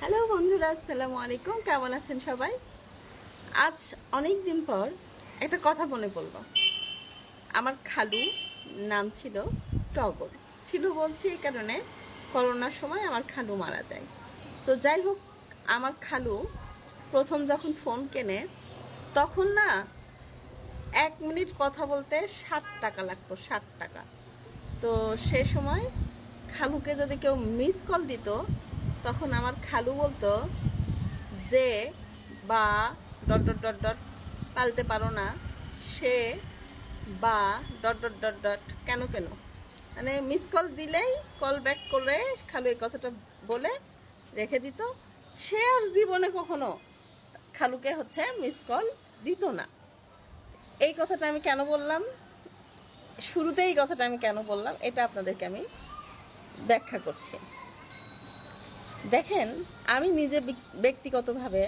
Hello বন্ধুরা, আসসালামু আলাইকুম। কেমন আছেন সবাই? আজ অনেক দিন পর একটা কথা মনে পড়লো। আমার খালু নাম ছিল টগর। ছিল বলছি এই কারণে, করোনার সময় আমার খালু মারা যায়। তো যাই হোক, আমার খালু প্রথম যখন ফোন কেনে তখন না 1 মিনিট কথা বলতে 60 টাকা লাগতো, 60 টাকা। তো সে সময় খালুকে যদি কেউ মিস কল দিত, তখন আমার খালু বলতো যে বা ডট ডট ডট ডট পালতে পারো না, সে বা ডট ডট ডট ডট কেন কেন, মানে মিস কল দিলেই কল ব্যাক করে খালু এই কথাটা বলে রেখে দিত। সে আর জীবনে কখনো খালুকে মিস কল দিত না। এই কথাটা আমি কেন বললাম, শুরুতে এই কথাটা আমি কেন বললাম, এটা আপনাদেরকে আমি ব্যাখ্যা করছি। দেখেন, আমি নিজে ব্যক্তিগতভাবে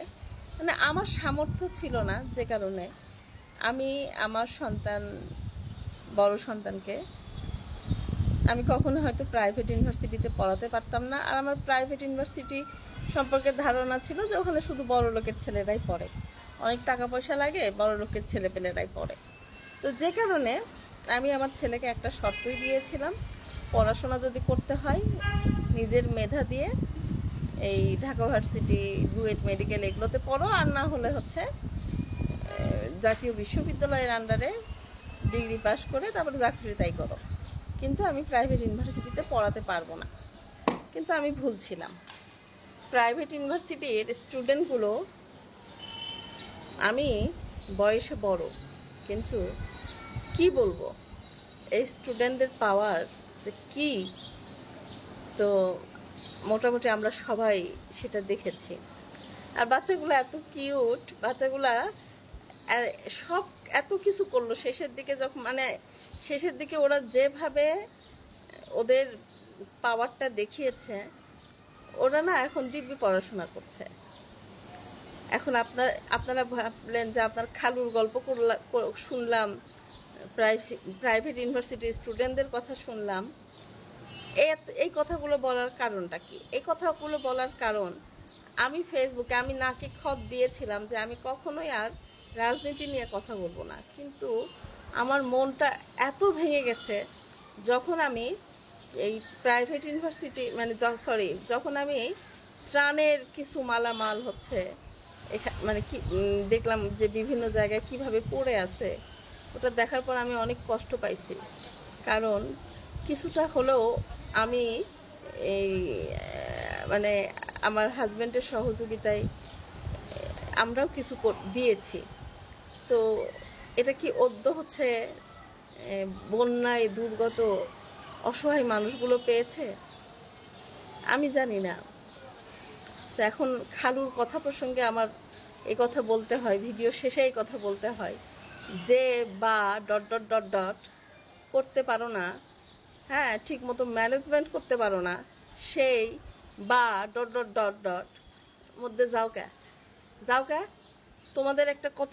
মানে আমার সামর্থ্য ছিল না, যে কারণে আমি আমার বড় সন্তানকে আমি কখনো হয়তো প্রাইভেট ইউনিভার্সিটিতে পড়াতে পারতাম না। আর আমার প্রাইভেট ইউনিভার্সিটি সম্পর্কে ধারণা ছিল যে ওখানে শুধু বড় লোকের ছেলেরাই পড়ে, অনেক টাকা পয়সা লাগে, বড় লোকের ছেলেপেলেরাই পড়ে। তো যে কারণে আমি আমার ছেলেকে একটা শর্তই দিয়েছিলাম, পড়াশোনা যদি করতে হয় নিজের মেধা দিয়ে এই ঢাকা ভার্সিটি, বুয়েট মেডিকেল এগুলোতে পড়ো, আর না হলে জাতীয় বিশ্ববিদ্যালয়ের আন্ডারে ডিগ্রি পাশ করে তারপরে চাকরি তাই করো, কিন্তু আমি প্রাইভেট ইউনিভার্সিটিতে পড়াতে পারবো না। কিন্তু আমি ভুল ছিলাম। প্রাইভেট ইউনিভার্সিটির স্টুডেন্টগুলো, আমি বয়সে বড়, কিন্তু কি বলবো, এই স্টুডেন্টদের পাওয়ার যে কি, তো মোটামুটি আমরা সবাই সেটা দেখেছি। আর বাচ্চাগুলো এত কিউট, বাচ্চাগুলা সব এত কিছু করলো শেষের দিকে, যখন শেষের দিকে ওরা যেভাবে ওদের পাওয়ারটা দেখিয়েছে, ওরা না এখন দিব্যি পড়াশোনা করছে। এখন আপনারা ভাবলেন যে আপনার খালুর গল্প শুনলাম, প্রাইভেট ইউনিভার্সিটির স্টুডেন্টদের কথা শুনলাম। এই কথাগুলো বলার কারণটা কি? এই কথাগুলো বলার কারণ, আমি ফেসবুকে আমি নাকি খত দিয়েছিলাম যে আমি কখনোই আর রাজনীতি নিয়ে কথা বলবো না, কিন্তু আমার মনটা এত ভেঙে গেছে যখন আমি এই প্রাইভেট ইউনিভার্সিটি যখন আমি ত্রাণের কিছু মালামাল কি দেখলাম যে বিভিন্ন জায়গায় কিভাবে পড়ে আছে, ওটা দেখার পর আমি অনেক কষ্ট পাইছি। কারণ কিছুটা হলেও আমি এই আমার হাজব্যান্ডের সহযোগিতায় আমরাও কিছু দিয়েছি। তো এটা কি বন্যায় দুর্গত অসহায় মানুষগুলো পেয়েছে, আমি জানি না। তো এখন খালুর কথা প্রসঙ্গে আমার এই কথা বলতে হয়, ভিডিও শেষে এই কথা বলতে হয় যে বা ডট ডট ডট ডট করতে পারো না, হ্যাঁ, ঠিক মতো ম্যানেজমেন্ট করতে পারো না, সেই বা ডট ডট ডট ডট মধ্যে যাও কে তোমাদের একটা কত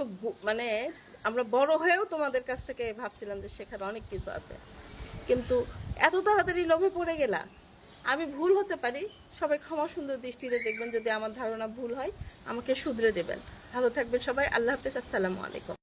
আমরা বড় হয়েও তোমাদের কাছ থেকে ভাবছিলাম যে শেখার অনেক কিছু আছে, কিন্তু এত তাড়াতাড়ি লোভে পড়ে গেলা। আমি ভুল হতে পারি, সবাই ক্ষমা সুন্দর দৃষ্টিতে দেখবেন, যদি আমার ধারণা ভুল হয় আমাকে শুধরে দেবেন। ভালো থাকবেন সবাই, আল্লাহ হাফেজ, আসসালামু আলাইকুম।